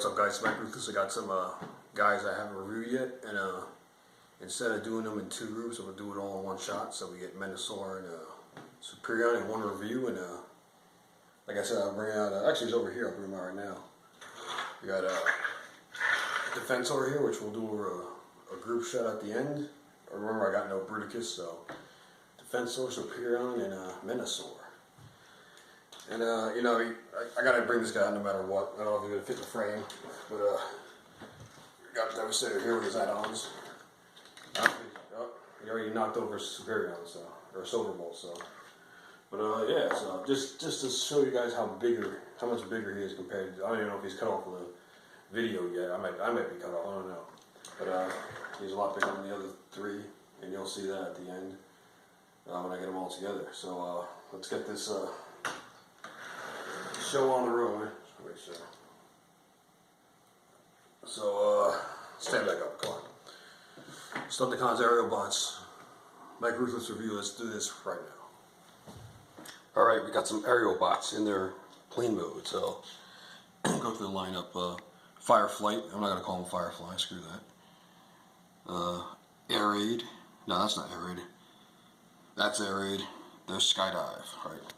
what's up guys, Mike Ruthless. I got some guys I haven't reviewed yet, and instead of doing them in two groups, I'm going to do it all in one shot. So we get MENASOR and SUPERION in one review, and like I said, I'll bring out, actually it's over here, I'll bring them out right now. We got Defense over here, which we'll do a group shot at the end. Remember, I got no Bruticus, so Defensor, SUPERION, and MENASOR. And you know, I gotta bring this guy out no matter what. I don't know if he's gonna fit the frame, but we got Devastator here with his add-ons. He already knocked over SUPERION, so, or Silverbolt, so. But yeah, so just to show you guys how much bigger he is compared to, I don't even know if he's cut off of the video yet. I might be cut off, I don't know. But he's a lot bigger than the other three, and you'll see that at the end when I get them all together. So let's get this show on the road. Make sure. So stand back up, come on. Stunticons aerial bots. Mike Ruthless review. Let's do this right now. All right, we got some aerial bots in their plane mode. So go through the lineup. Fireflight. I'm not gonna call them Firefly. Screw that. Air Raid. No, that's not Air Raid. That's Air Raid. There's Skydive. Right.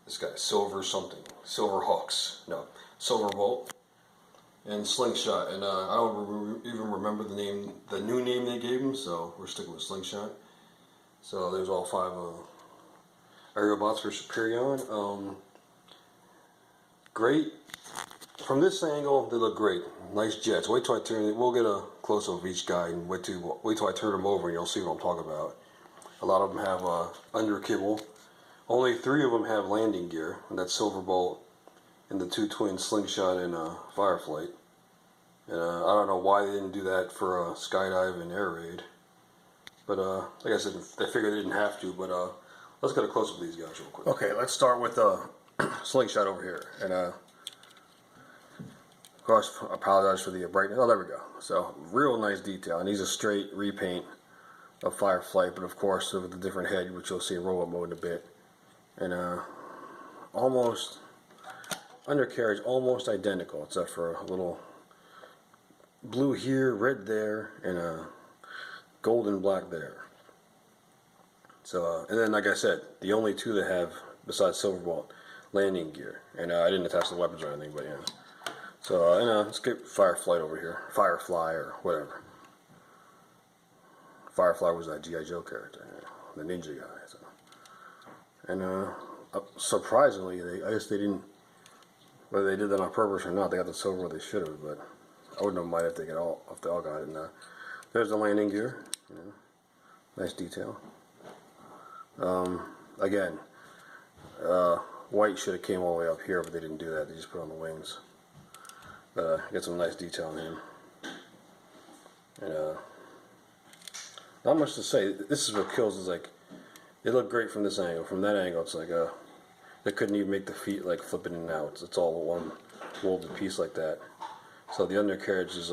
This guy, Silver something. Silver Hawks. No. Silverbolt. And Slingshot. And I don't even remember the name, the new name they gave him, so we're sticking with Slingshot. So there's all 5 aerial bots for SUPERION. Great. From this angle, they look great. Nice jets. Wait till I turn it. We'll get a close-up of each guy, and wait till I turn them over, and you'll see what I'm talking about. A lot of them have under kibble. Only 3 of them have landing gear, and that's Silverbolt and the 2 twins, Slingshot and Fireflight. And I don't know why they didn't do that for Skydive and Air Raid. But like I said, they figured they didn't have to. But let's get a close up of these guys real quick. Okay, let's start with Slingshot over here. And of course, I apologize for the brightness. Oh, there we go. So real nice detail, and he's a straight repaint of Fireflight, but of course with a different head, which you'll see in robot mode in a bit. And almost undercarriage almost identical, except for a little blue here, red there, and gold and black there. So and then like I said, the only 2 that have besides Silverbolt landing gear, and I didn't attach the weapons or anything, but yeah. So let's get Fireflight over here, Firefly or whatever. Firefly was that G.I. Joe character, the ninja guy. So. And surprisingly, I guess they didn't, whether they did that on purpose or not, they got the silver where they should have, but I wouldn't have minded if they all got it. And there's the landing gear, you know, nice detail. Again, white should have came all the way up here, but they didn't do that. They just put on the wings. But get some nice detail on him. And not much to say. This is what kills. Is like, they look great from this angle. From that angle, it's like they couldn't even make the feet like flipping in and out. It's all one molded piece like that. So the undercarriage is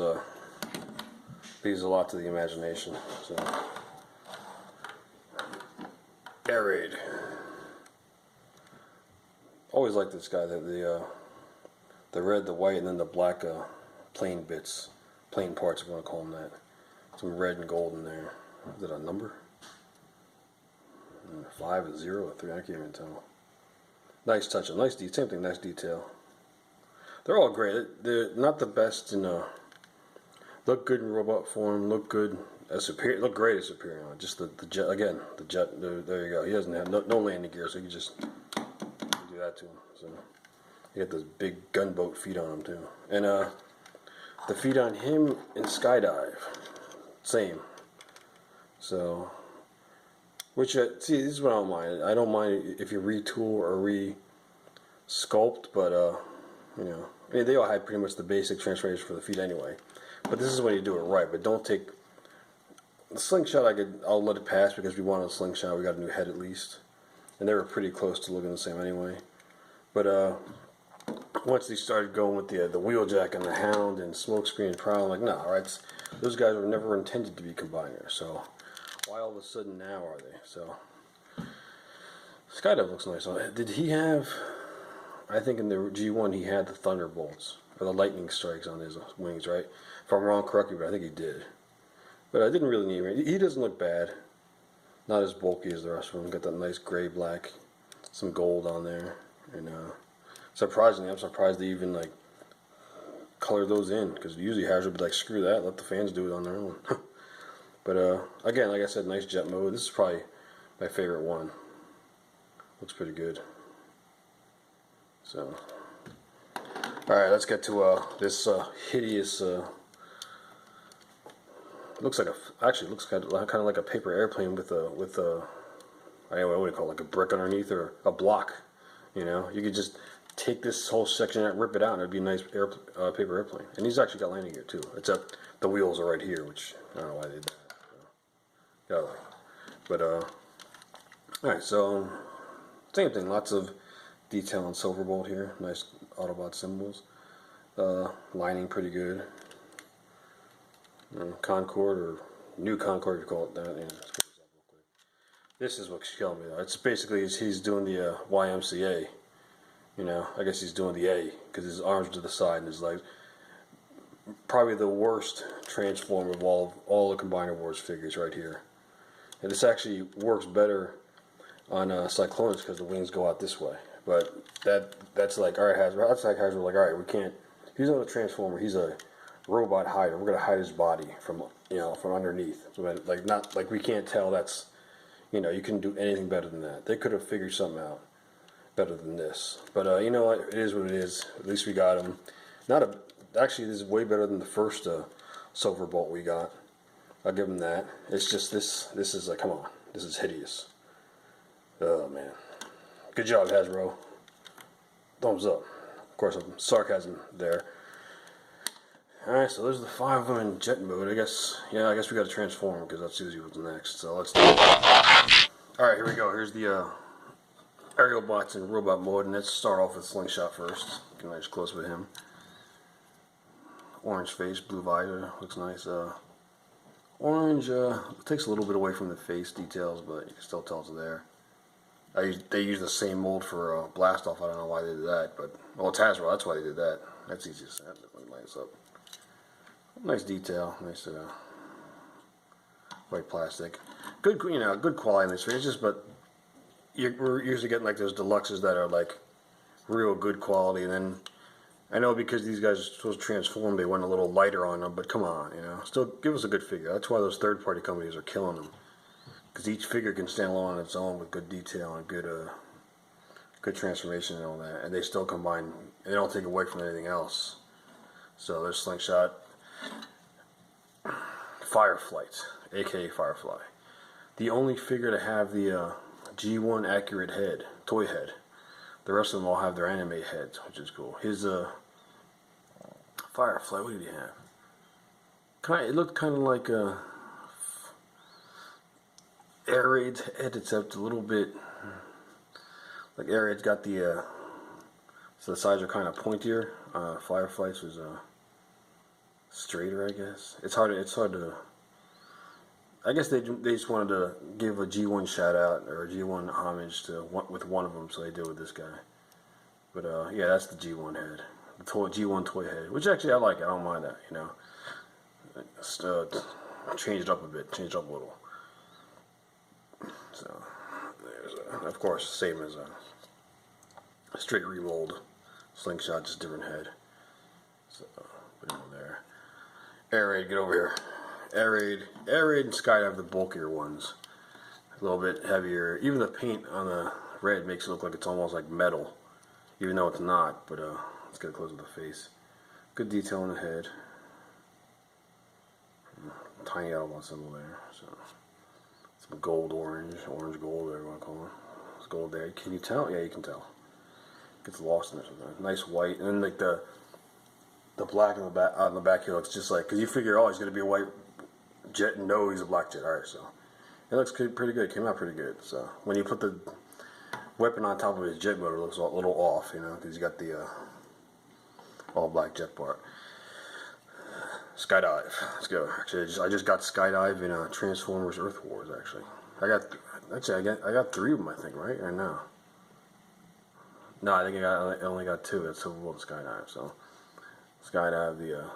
leaves a lot to the imagination. So Air Raid. Always liked this guy. The red, the white, and then the black plain bits, plain parts. If you want to call them that. Some red and gold in there. Is it a number? 5, a 0, a 3, I can't even tell. Nice touch, nice detail, same thing, nice detail. They're all great. They're not the best in look good in robot form, look good as SUPERION, look great as SUPERION. Just the jet, again, the jet, there you go. He doesn't have no landing gear, so you can just do that to him. So you get those big gunboat feet on him too. And the feet on him in Skydive, same. So which, see, this is what I don't mind. I don't mind if you retool or re-sculpt, but, you know, I mean, they all had pretty much the basic transformation for the feet anyway. But this is when you do it right. But don't take the Slingshot. I'll let it pass because we wanted a Slingshot. We got a new head at least, and they were pretty close to looking the same anyway. But once they started going with the Wheeljack and the Hound and Smokescreen and Prowl, I'm like, no, right? Those guys were never intended to be combiners. So why all of a sudden now are they? So Skydive looks nice. Did he have I think in the G1 he had the thunderbolts or the lightning strikes on his wings, right? If I'm wrong, correct me, but I think he did. But I didn't really need him. He doesn't look bad. Not as bulky as the rest of them. Got that nice gray black, some gold on there, and surprisingly, I'm surprised they even like color those in, because usually Hasbro would be like, screw that, let the fans do it on their own. But again, like I said, nice jet mode. This is probably my favorite one. Looks pretty good. So, all right, let's get to this hideous. Looks like actually looks kind of like a paper airplane with a I don't know what do you call it, like a brick underneath or a block. You know, you could just take this whole section and rip it out, and it'd be a nice paper airplane. And he's actually got landing gear too. Except the wheels are right here, which I don't know why they did that. Yeah, but all right, so same thing. Lots of detail on Silverbolt here. Nice Autobot symbols. Lining pretty good. Concord, or New Concord, if you call it that. Yeah, this is what's killing me though. It's basically he's doing the YMCA. You know, I guess he's doing the A because his arms to the side and his legs. Probably the worst transform of all the Combiner Wars figures right here. And this actually works better on Cyclonus because the wings go out this way. But that's like, alright, Hasbro. That's like Hasbro, like, alright, we can't. He's not a transformer. He's a robot hider. We're gonna hide his body from from underneath. So like not like we can't tell that's you couldn't do anything better than that. They could have figured something out better than this. But you know what? It is what it is. At least we got him. Actually, this is way better than the first Silverbolt we got. I'll give him that. It's just this is like, come on, this is hideous. Oh man, good job Hasbro. Thumbs up. Of course, some sarcasm there. Alright, so there's the 5 of them in jet mode. I guess we got to transform because that's usually what's next. So let's do it. Alright, here we go. Here's the aerial bots in robot mode, and let's start off with Slingshot first. Get a nice close with him. Orange face, blue visor, looks nice. Orange takes a little bit away from the face details, but you can still tell it's there. They use the same mold for Blast Off. I don't know why they did that, but well, it's Hasbro. That's why they did that. That's easy to set. That lines up. Nice detail, nice white plastic. Good, good quality in this figure. It's just, but we're usually getting like those deluxes that are like real good quality, and then I know because these guys are supposed to transform, they went a little lighter on them. But come on, still give us a good figure. That's why those third-party companies are killing them, because each figure can stand alone on its own with good detail and good transformation and all that, and they still combine. They don't take away from anything else. So there's Slingshot. Fireflight, aka Firefly. The only figure to have the G1 accurate head, toy head. The rest of them all have their anime heads, which is cool. His Firefly, what did he have? It looked kind of like Air Raid's head, except a little bit like Air Raid's got the so the sides are kind of pointier. Firefly's was straighter, I guess. It's hard to. I guess they just wanted to give a G1 shout out or a G1 homage with one of them, so they did with this guy. But yeah, that's the G1 head, the G1 toy head, which actually I like. I don't mind that, Just, change it up a bit, change it up a little. So there's of course, same as a straight remold Slingshot, just different head. So put him there. Air Raid, get over here. Air Raid and Skydive, the bulkier ones. A little bit heavier. Even the paint on the red makes it look like it's almost like metal, even though it's not. But let's get a close of the face. Good detail on the head. Tiny Autobot symbol there. So some gold, orange gold, whatever you want to call it. It's gold there. Can you tell? Yeah, you can tell. Gets lost in there sometimes. Nice white, and then like the black on the back here looks just like, because you figure, oh, he's going to be a white jet, and no, he's a black jet. Alright, so it looks pretty good. Came out pretty good. So when you put the weapon on top of his jet motor, it looks a little off, because he's got the all black jet part. Skydive. Let's go. Actually, I just got Skydive in Transformers Earth Wars. Actually, I got 3 of them, I think, right? Or no? No, I think I only got two. That's Silver Bullet Skydive. So Skydive, the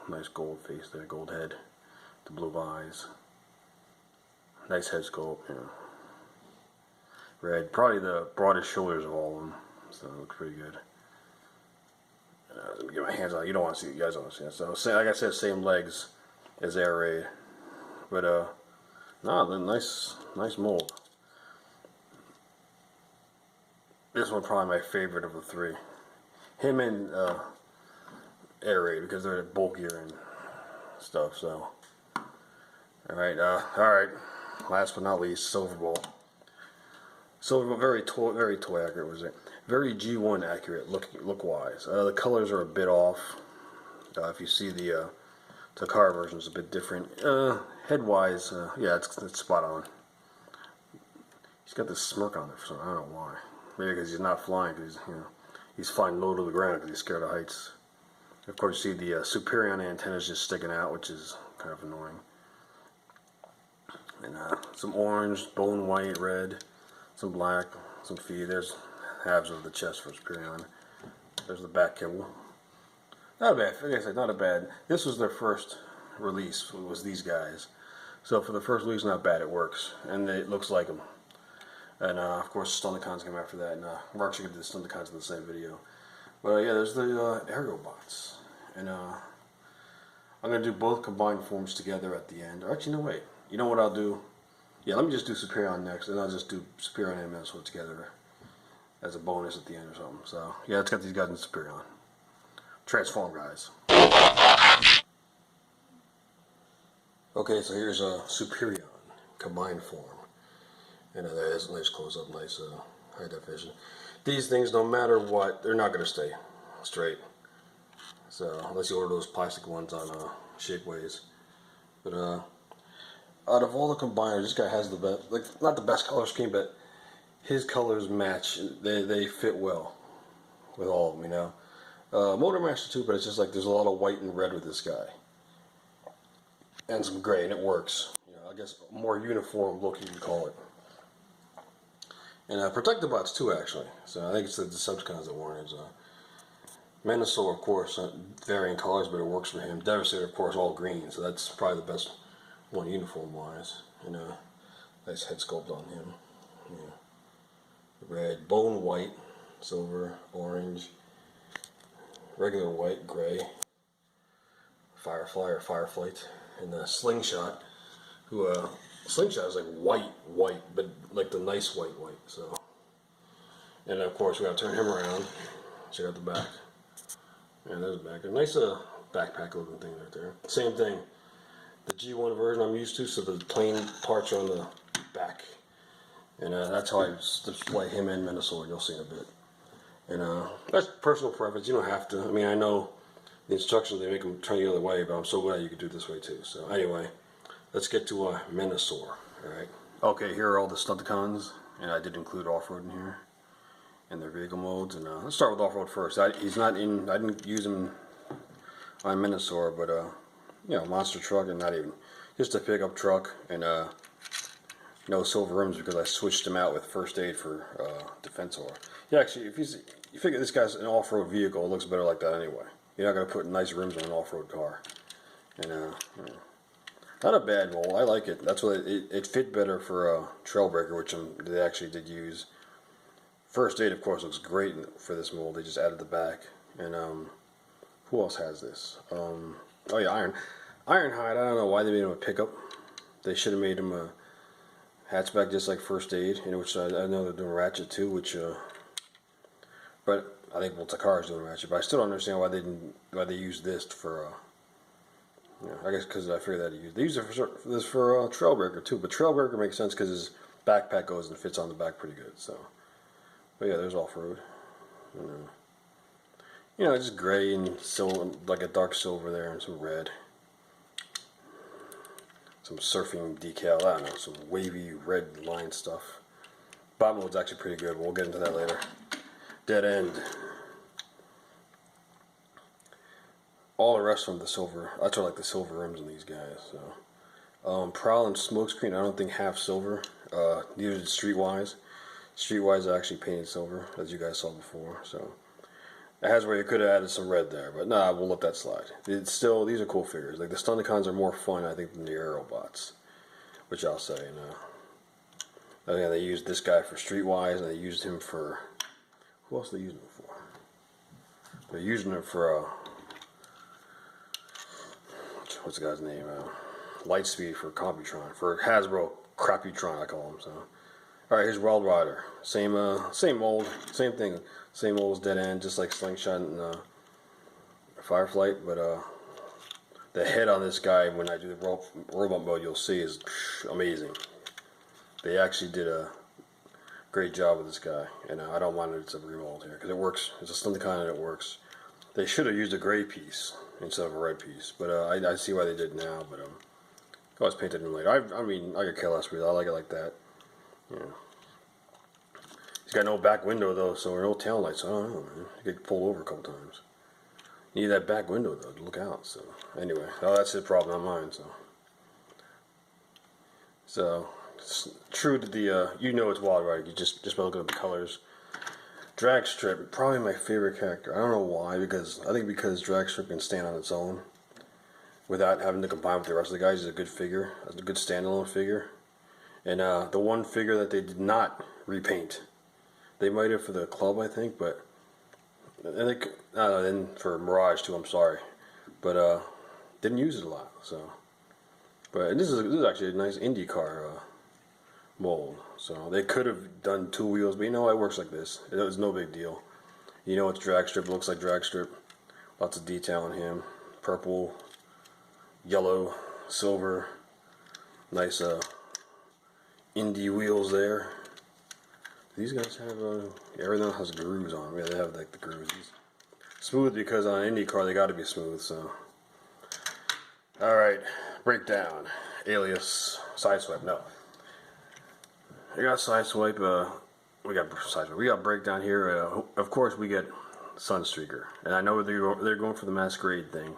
nice gold face there, gold head, the blue eyes, nice head sculpt. You know, red, probably the broadest shoulders of all of them. So it looks pretty good. Let me get my hands on it. You don't want to see it. You guys don't want to see it. So, like I said, same legs as Air Raid. But, no, nice mold. This one probably my favorite of the three. Him and Air Raid, because they're bulkier and stuff, so. Alright, last but not least, Silver Bolt. Silver Bolt, very toy accurate, was it? Very G1 accurate look-wise. The colors are a bit off. If you see the Takara version is a bit different. Head-wise, yeah, it's spot on. He's got this smirk on it, so I don't know why. Maybe because he's not flying, because he's flying low to the ground because he's scared of heights. Of course, you see the SUPERION antennas just sticking out, which is kind of annoying. And some orange, bone white, red, some black, some feet. There's halves of the chest for SUPERION. There's the back kibble. Not bad. Like I said, not a bad. This was their first release. It was these guys. So for the first release, not bad. It works, and it looks like them. And of course, Stunticons came after that. And we're actually gonna do the Stunticons in the same video. But yeah, there's the aerial bots, and I'm gonna do both combined forms together at the end. Or actually, no, wait. You know what I'll do? Yeah, let me just do SUPERION next, and I'll just do SUPERION and MENASOR together as a bonus at the end or something. So yeah, let's get these guys in SUPERION. Transform, guys. Okay, so here's a SUPERION combined form, and there is a nice close-up, nice high definition. These things, no matter what, they're not going to stay straight. So unless you order those plastic ones on Shapeways. But out of all the combiners, this guy has the best, like, not the best color scheme, but his colors match. They fit well with all of them, you know. Motor Master too, but it's just like there's a lot of white and red with this guy, and some gray, and it works. You know, I guess more uniform look, you can call it. And Protector Bots too, actually. So I think it's the Decepticons that won it. MENASOR, of course, varying colors, but it works for him. Devastator, of course, all green, so that's probably the best one uniform-wise. And nice head sculpt on him. Yeah. Red, bone white, silver, orange, regular white, gray, Firefly or Fireflight, and the Slingshot, who Slingshot is like white, but like the nice white. So, and of course we gotta turn him around. Check out the back. And there's the back. A nice backpack looking thing right there. Same thing. The G1 version I'm used to, so the plain parts are on the back. And that's how I display him and MENASOR. You'll see in a bit. And that's personal preference. You don't have to. I mean, I know the instructions, they make them turn the other way, but I'm so glad you could do it this way too. So anyway, let's get to MENASOR. Alright. Okay, here are all the Stunticons, and I did include off-road in here, and their vehicle modes. And let's start with off-road first. He's not in, I didn't use him on MENASOR, but you know, monster truck, and not even, just a pickup truck, and no silver rims because I switched him out with first aid for Defensor. Yeah, actually, if you figure this guy's an off-road vehicle, it looks better like that anyway. You're not going to put nice rims on an off-road car. And you know, not a bad mold. I like it. That's what it fit better for Trailbreaker, which they actually did use. First aid, of course, looks great for this mold. They just added the back. And who else has this? Oh yeah, Ironhide. I don't know why they made him a pickup. They should have made him a hatchback just like first aid, in which I know they're doing Ratchet too, which but I think Takara's doing Ratchet, but I still don't understand why they used this for you know, I guess because I figured that they use it for Trailbreaker too, but Trailbreaker makes sense because his backpack goes and fits on the back pretty good. So, but yeah, there's off-road. You know, just gray and silver, like a dark silver there, and some red. Some surfing decal, I don't know, some wavy red line stuff. Bot mode's actually pretty good, we'll get into that later. Dead end. All the rest from the silver, that's why I like the silver rims on these guys. So, Prowl and Smokescreen, I don't think have silver, neither did Streetwise. Streetwise actually painted silver, as you guys saw before. So it has where you could have added some red there, but nah, we'll let that slide. It's still, these are cool figures. Like the Stunticons are more fun, I think, than the Aerobots, which I'll say. I think they used this guy for Streetwise, and they used him for, who else are they using him for? They're using him for what's the guy's name? Lightspeed for Computron, for Hasbro Craputron, I call him. So, all right, here's Wild Rider. Same mold, same thing, same old as Dead End, just like Slingshot and Fireflight. But the head on this guy, when I do the robot mode, you'll see is amazing. They actually did a great job with this guy, and I don't mind it. It's a remold here because it works. It's a Stunticon and it works. They should have used a gray piece instead of a red piece, but I see why they did now. But I was painted in later. I mean, I could care less with it. I like it like that. Yeah. He's got no back window though, so no tail lights. So I don't know, man. You could pull over a couple times. You need that back window though to look out. So anyway, that's his problem, not mine. So true to the you know it's Wild Rider. You just by looking at the colors. Dragstrip, probably my favorite character. I don't know why, because I think because Dragstrip can stand on its own without having to combine with the rest of the guys. He's a good figure, a good standalone figure. And the one figure that they did not repaint, they might have for the club, I think, but I think then for Mirage too. I'm sorry, but didn't use it a lot. So, but this is actually a nice IndyCar mold. So they could have done 2 wheels, but you know it works like this. It was no big deal. You know it's Dragstrip. It looks like Dragstrip. Lots of detail on him. Purple, yellow, silver. Nice Indy wheels there. These guys have everything has grooves on them. Yeah, they have like the grooves. Smooth because on an IndyCar they got to be smooth. So, all right, breakdown. Alias, sideswipe. No. We got sideswipe. We got sideswipe. We got breakdown here. Of course, we get Sunstreaker, and I know they're going for the masquerade thing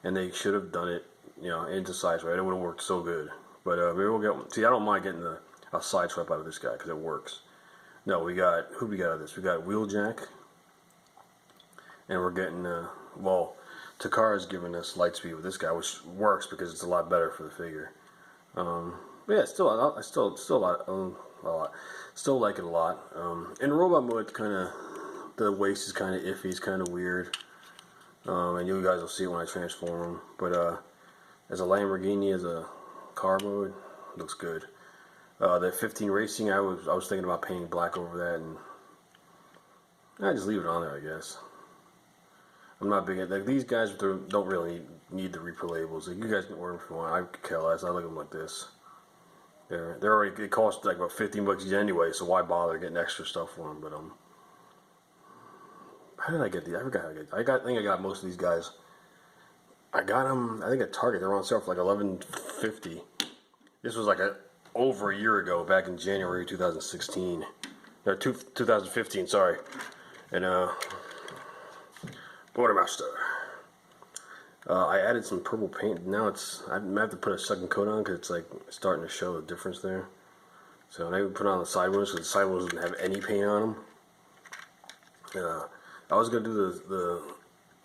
and they should have done it, into sideswipe. It would have worked so good. But maybe we'll get. See, I don't mind getting a sideswipe out of this guy because it works. No, who we got out of this? We got Wheeljack, and we're getting Takara's giving us Lightspeed with this guy, which works because it's a lot better for the figure. But yeah, still like it a lot. In robot mode, the waist is kind of iffy, it's kind of weird, and you guys will see it when I transform him. But as a Lamborghini, as a car mode, looks good. The 15 Racing, I was thinking about painting black over that, and I just leave it on there, I guess. I'm not big at like these guys. Don't really need the repro labels. Like, you guys can order them if you want. I could care less. I like them like this. They're already, it costs like about $15 each anyway, so why bother getting extra stuff for them? But how did I get these? I forgot how I get. I think I got most of these guys. I got them. I think at Target they're on sale for like $11.50. This was like over a year ago, back in January 2016, or 2015. Sorry, and Bordermaster. I added some purple paint. Now I have to put a second coat on because it's like starting to show the difference there. So I even put on the side windows because the side windows didn't have any paint on them. I was gonna do the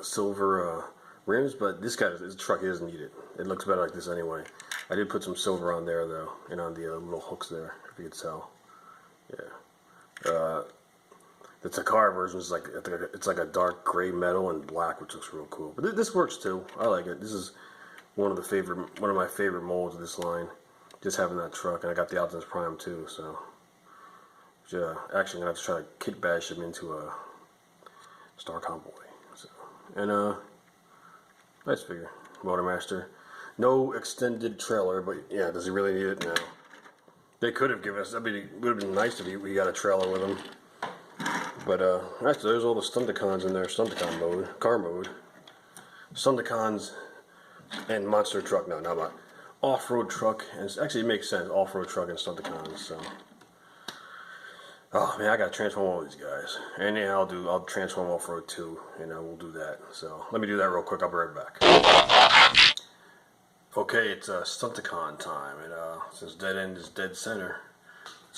silver rims, but this truck doesn't need it. It looks better like this anyway. I did put some silver on there though, and on the little hooks there, if you could tell. Yeah. The Takara version is it's like a dark gray metal and black, which looks real cool. But this works too. I like it. This is one of my favorite molds of this line. Just having that truck, and I got the Optimus Prime too. So, actually, I'm gonna have to try to kit bash him into a Star Convoy. So, and nice figure, Motormaster. No extended trailer, but yeah, does he really need it? No. They could have given us. It would have been nice if we got a trailer with him. But actually, there's all the Stunticons in there. Stunticon mode, car mode, Stunticons, and monster truck. No, not off-road truck. And actually, it makes sense. Off-road truck and Stunticons. So, oh man, I gotta transform all these guys. And yeah, I'll transform off-road too, and we'll do that. So let me do that real quick. I'll be right back. Okay, it's Stunticon time, and since Dead End is dead center,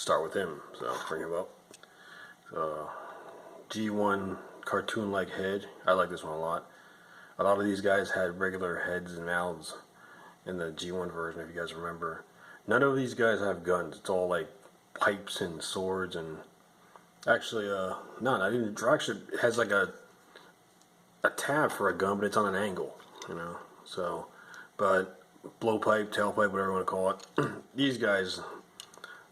start with him. So bring him up. G1 cartoon-like head. I like this one a lot. A lot of these guys had regular heads and mouths in the G1 version, if you guys remember. None of these guys have guns. It's all like pipes and swords and actually, no, I didn't. Actually, it has like a tab for a gun, but it's on an angle, you know. So, but blowpipe, tailpipe, whatever you want to call it. These guys,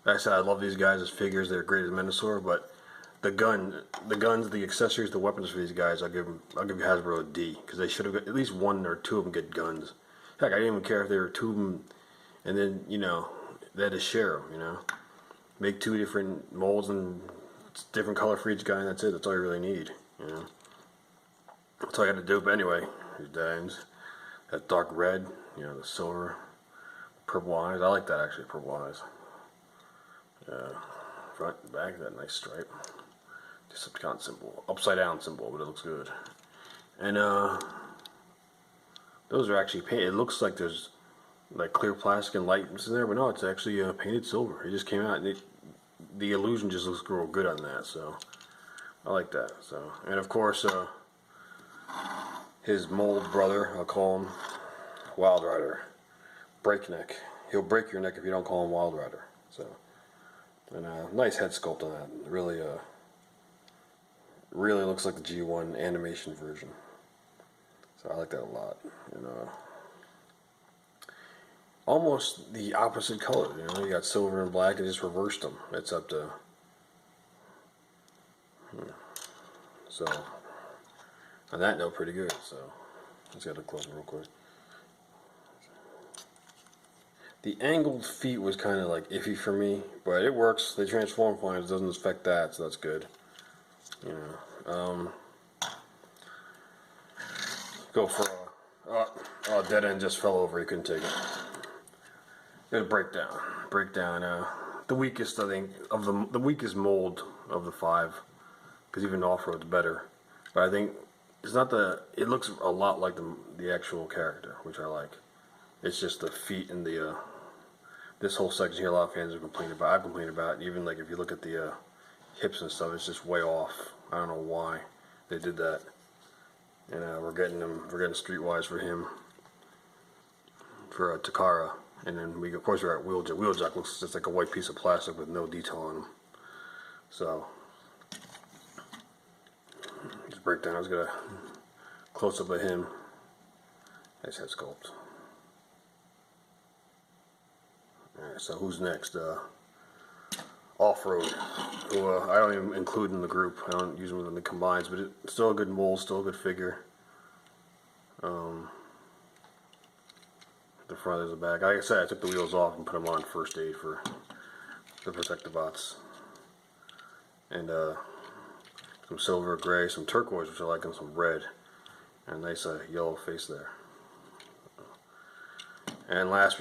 like I said, I love these guys as figures. They're great as MENASOR, but the guns, the accessories, the weapons for these guys, I'll give Hasbro a D, because they should have got at least one or two of them get guns. Heck, I didn't even care if there were two of them, and then, you know, they had to share them, you know. Make two different molds and it's different color for each guy, and that's it. That's all you really need, you know. That's all I got to do. But anyway, here's dimes. That dark red, you know, the silver, purple eyes. I like that actually, purple eyes. Front and back, that nice stripe. Decepticon symbol, upside down symbol, but it looks good. And those are actually painted. It looks like there's like clear plastic and light in there, but no, it's actually painted silver. It just came out, and the illusion just looks real good on that. So I like that. So, and of course, his mold brother, I'll call him Wild Rider, Breakneck. He'll break your neck if you don't call him Wild Rider. So, and nice head sculpt on that. Really, really looks like the G1 animation version. So I like that a lot. And almost the opposite color. You know, you got silver and black, and just reversed them. It's up to. So on that note, pretty good. So let's get a close real quick. The angled feet was kind of like iffy for me, but it works. They transform fine. It doesn't affect that, so that's good. You know, go for oh, dead end just fell over. He couldn't take it. Good breakdown. The weakest, I think, of the weakest mold of the 5, because even off-road's better. But I think it's not the. It looks a lot like the actual character, which I like. It's just the feet and the this whole section here. A lot of fans have complained about. I've complained about. Even like if you look at the hips and stuff, it's just way off. I don't know why they did that. And we're getting Streetwise for him, for Takara, and then of course we're at Wheeljack. Wheeljack looks just like a white piece of plastic with no detail on him. So just breakdown. I was gonna close up of him. Nice head sculpt. Alright, so who's next? Off-road, who I don't even include in the group. I don't use them in the combines, but it's still a good mold, still a good figure. The front is the back. Like I said, I took the wheels off and put them on first aid to protect the bots. And some silver, gray, some turquoise, which I like, and some red, and a nice yellow face there. And last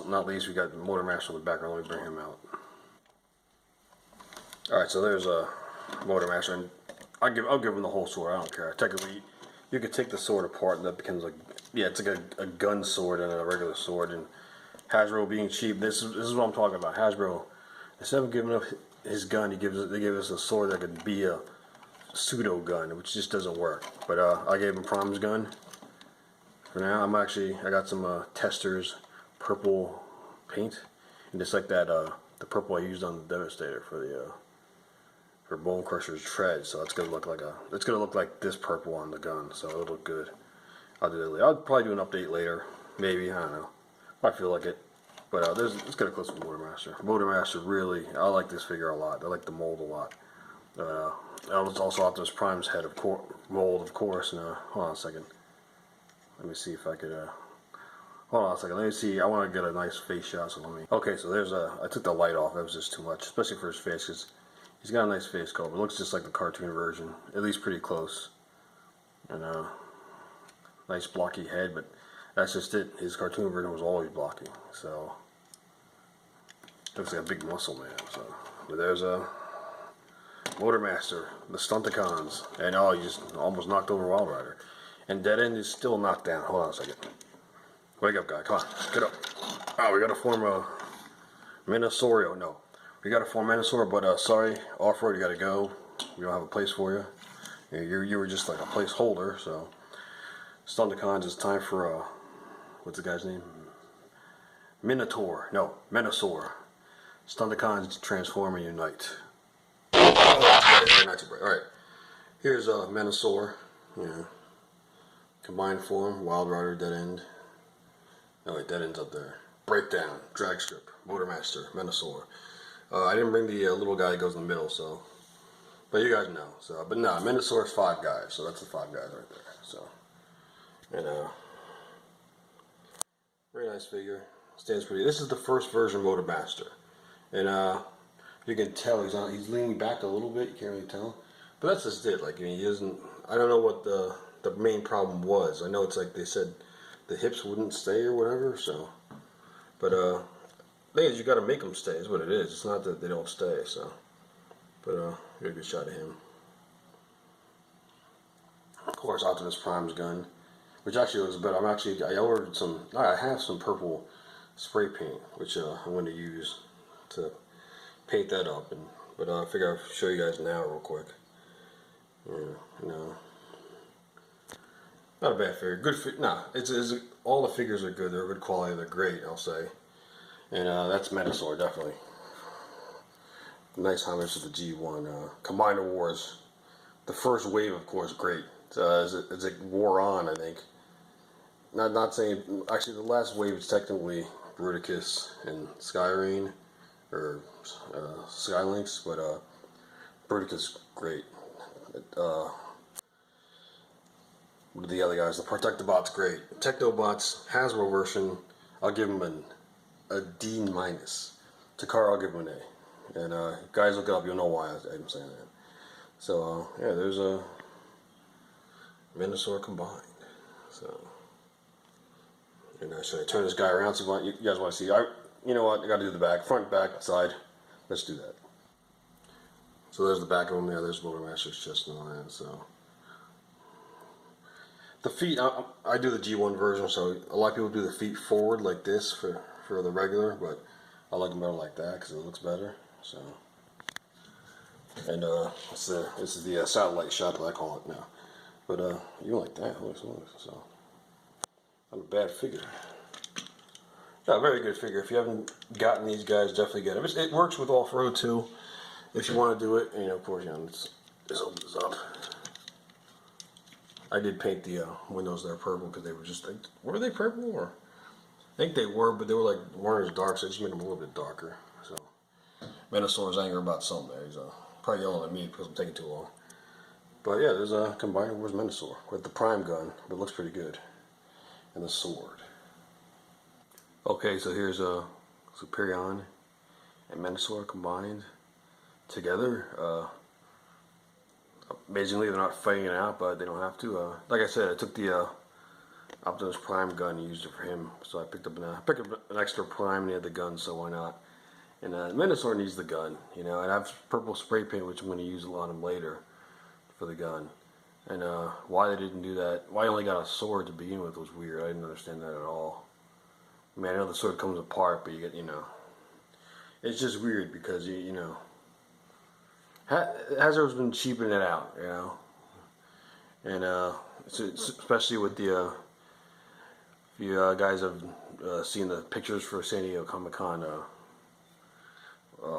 not least, we got Motor Master in the background. Let me bring him out. Alright, so there's a Motor Master, and I'll give him the whole sword. I don't care. Technically, you could take the sword apart, and that becomes like, yeah, it's like a gun sword and a regular sword. And Hasbro being cheap, this is what I'm talking about. Hasbro, instead of giving up his gun, they give us a sword that could be a pseudo gun, which just doesn't work. But I gave him Prom's gun. For now, I got some Testers purple paint, and just like that, the purple I used on the Devastator for Bone Crusher's tread. So it's gonna look like this purple on the gun. So it'll look good. I'll do that later. I'll probably do an update later, maybe. I don't know. I feel like it. But let's get a close up Motor Master. Motor Master, really, I like this figure a lot. I like the mold a lot. I was also Optimus Prime's head mold, of course. And hold on a second. Let me see if I could, hold on a second, let me see, I want to get a nice face shot, so let me, okay, so there's I took the light off, that was just too much, especially for his face, because he's got a nice face sculpt. It looks just like the cartoon version, at least pretty close, and nice blocky head, but that's just it. His cartoon version was always blocky, so, looks like a big muscle man, so, but there's a Motor Master, the Stunticons, and he just almost knocked over Wild Rider. And Dead End is still knocked down. Hold on a second. Wake up, guy. Come on. Get up. Oh, we gotta form a MENASOR. No. We got a full MENASOR, but sorry, off-road, you gotta go. We don't have a place for you. You were just like a placeholder, so. Stundicons, it's time for, what's the guy's name? MENASOR. Stundicons transform and unite. Not too bright. Alright, here's MENASOR. Yeah. Combined form, Wild Rider, Dead End. Oh wait, Dead End's up there. Breakdown, Drag Strip, Motormaster, MENASOR. I didn't bring the little guy that goes in the middle, so. But you guys know. So, but no, MENASOR is 5 guys, so that's the 5 guys right there. So, and very nice figure. Stands pretty. This is the first version Motormaster, and you can tell he's leaning back a little bit. You can't really tell, but that's just it. Like, I mean, he isn't. I don't know what the main problem was. I know it's like they said the hips wouldn't stay or whatever. So, but thing is, you got to make them stay. Is what it is. It's not that they don't stay. So, but get a good shot of him. Of course, Optimus Prime's gun, which actually looks better. I ordered some. I have some purple spray paint, which I'm going to use to paint that up. But I figure I'll show you guys now real quick. Not a bad figure. Good figure. Nah, it's all the figures are good. They're good quality. They're great, I'll say. And that's MENASOR, definitely. Nice homage to the G1. Combiner Wars. The first wave, of course, great. As it wore on, I think. Not saying. Actually, the last wave is technically Bruticus and Skyrain, or Skylynx, but Bruticus, great. What are the other guys? The Protectobot's great. Technobot's Hasbro version, I'll give him a D-. Takara, I'll give him an A. And guys, look it up. You'll know why I'm saying that. So yeah, there's a MENASOR combined. So, and should I turn this guy around? So you guys want to see? You know what? I got to do the back, front, back, side. Let's do that. So there's the back of him. Yeah, there's Motormaster's chest and all that. So the feet, I do the G1 version. So a lot of people do the feet forward like this for the regular, but I like them better like that because it looks better. So, and this is the satellite shot that I call it now. But you like that? So not a bad figure. Yeah, very good figure. If you haven't gotten these guys, definitely get them. It works with off-road too. If you want to do it, of course, this opens up. I did paint the windows there purple because they were just like, were they purple or? I think they were, but they were like weren't as dark, so I just made them a little bit darker. So MENASOR's angry about something there. He's probably yelling at me because I'm taking too long. But yeah, there's a Combiner Wars MENASOR with the Prime gun, but it looks pretty good, and the sword. Okay, so here's a SUPERION and MENASOR combined together. Amazingly, they're not fighting it out, but they don't have to. Like I said, I took the Optimus Prime gun and used it for him, so I picked up an extra Prime and he had the gun, so why not? And MENASOR needs the gun, and I have purple spray paint, which I'm going to use on him later for the gun. And why they didn't do that, why I only got a sword to begin with was weird. I didn't understand that at all. I mean, I know the sword comes apart, but you get, it's just weird because Hasbro's been cheaping it out, and especially with the if you guys have seen the pictures for San Diego Comic-Con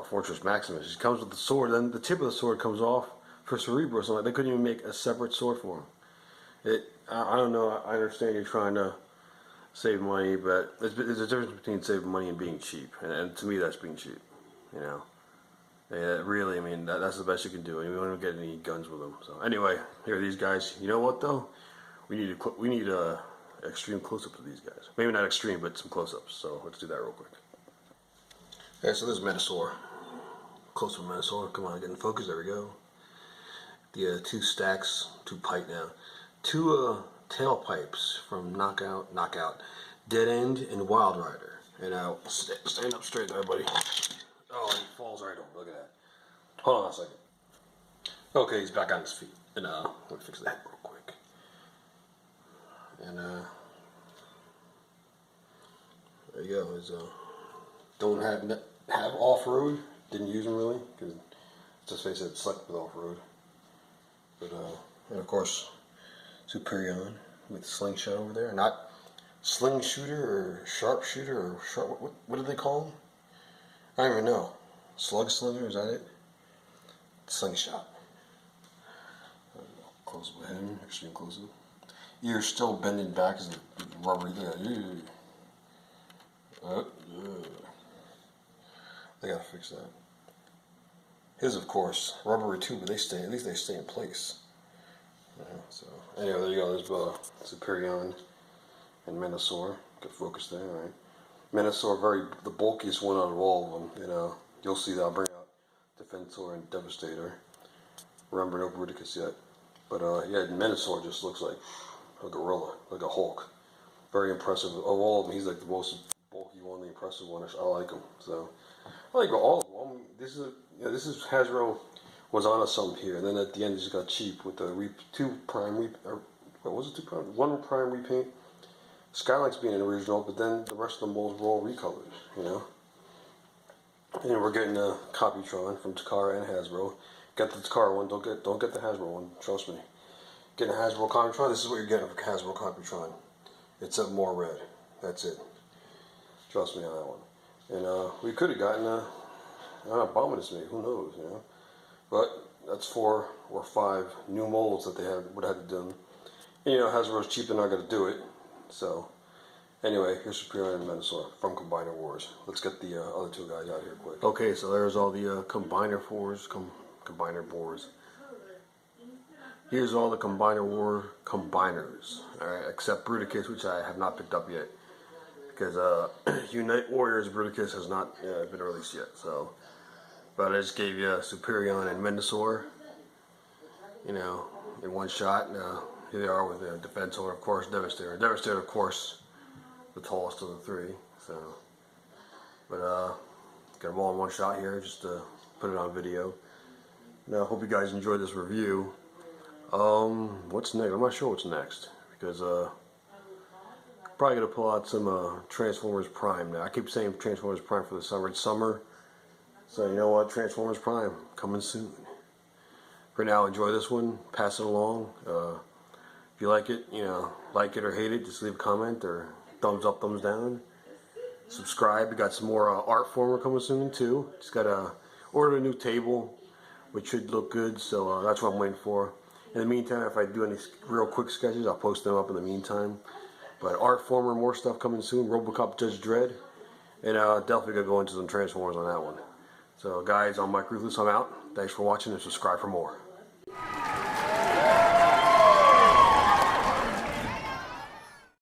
Fortress Maximus. It comes with the sword, then the tip of the sword comes off for Cerebro or something. They couldn't even make a separate sword for him. I don't know. I understand you're trying to save money, but there's a difference between saving money and being cheap, and to me that's being cheap. Really, I mean that's the best you can do, and we don't get any guns with them. So anyway, here are these guys. You know what though? We need extreme close-ups of these guys. Maybe not extreme, but some close-ups. So let's do that real quick. Okay, so this is MENASOR. Close-up MENASOR. Come on, get in focus. There we go. The 2 stacks, 2 pipe now. 2 tailpipes from Knockout, Dead End, and Wild Rider. And stand up straight there, buddy. Oh, he falls right over. Look at that. Hold on a second. Okay, he's back on his feet. And let me fix the head real quick. And there you go. Don't have off-road. didn't use them really, because just face it, select with off-road. But and of course, SUPERION with slingshot over there. Not sling shooter or sharpshooter or what do they call them? I don't even know. Slug slinger, is that it? Slingshot. Close up him, extreme close up. Ears still bending back as the rubbery thing. They gotta fix that. His, of course, rubbery too, but at least they stay in place. So anyway, there you go. There's SUPERION and MENASOR. Good focus there, right? MENASOR, the bulkiest one out of all of them. You'll see that I'll bring out Defensor and Devastator. Remember, no Bruticus yet. But yeah, MENASOR just looks like a gorilla, like a Hulk. Very impressive. Of all of them, he's like the most bulky one, the impressive one. I like him. So I like all of them. This is Hasbro was on us something here, and then at the end it just got cheap with the 2 prime what was it, 2 prime? 1 prime repaint. Skylights being an original, but then the rest of the molds were all recolors, And we're getting a Copytron from Takara and Hasbro. Get the Takara one, don't get the Hasbro one, trust me. Getting a Hasbro Copytron, this is what you're getting for Hasbro Copytron. It's a more red. That's it. Trust me on that one. And we could have gotten a Abominus maybe, who knows, But that's 4 or 5 new molds that they would have had to do. And Hasbro's cheap, they're not going to do it. So, anyway, here's SUPERION and MENASOR from Combiner Wars. Let's get the other 2 guys out here quick. Okay, so there's all the Combiner boards. Here's all the Combiner War combiners. Alright, except Bruticus, which I have not picked up yet. Because Unite Warriors Bruticus has not been released yet. So, but I just gave you SUPERION and MENASOR, in one shot. Here they are with Defensor, of course, Devastator. Devastator, of course, the tallest of the 3. So, but got them all in one shot here, just to put it on video. Now, I hope you guys enjoyed this review. What's next? I'm not sure what's next, because probably gonna pull out some Transformers Prime. Now, I keep saying Transformers Prime for the summer. It's summer, so you know what? Transformers Prime coming soon. For now, enjoy this one. Pass it along. If you like it, like it or hate it, just leave a comment or thumbs up, thumbs down. Subscribe. We got some more art former coming soon too. Just gotta order a new table, which should look good. So that's what I'm waiting for. In the meantime, if I do any real quick sketches, I'll post them up in the meantime. But art former, more stuff coming soon. RoboCop Judge Dredd, and definitely gonna go into some Transformers on that one. So guys, I'm Mike Ruthless. I'm out. Thanks for watching and subscribe for more.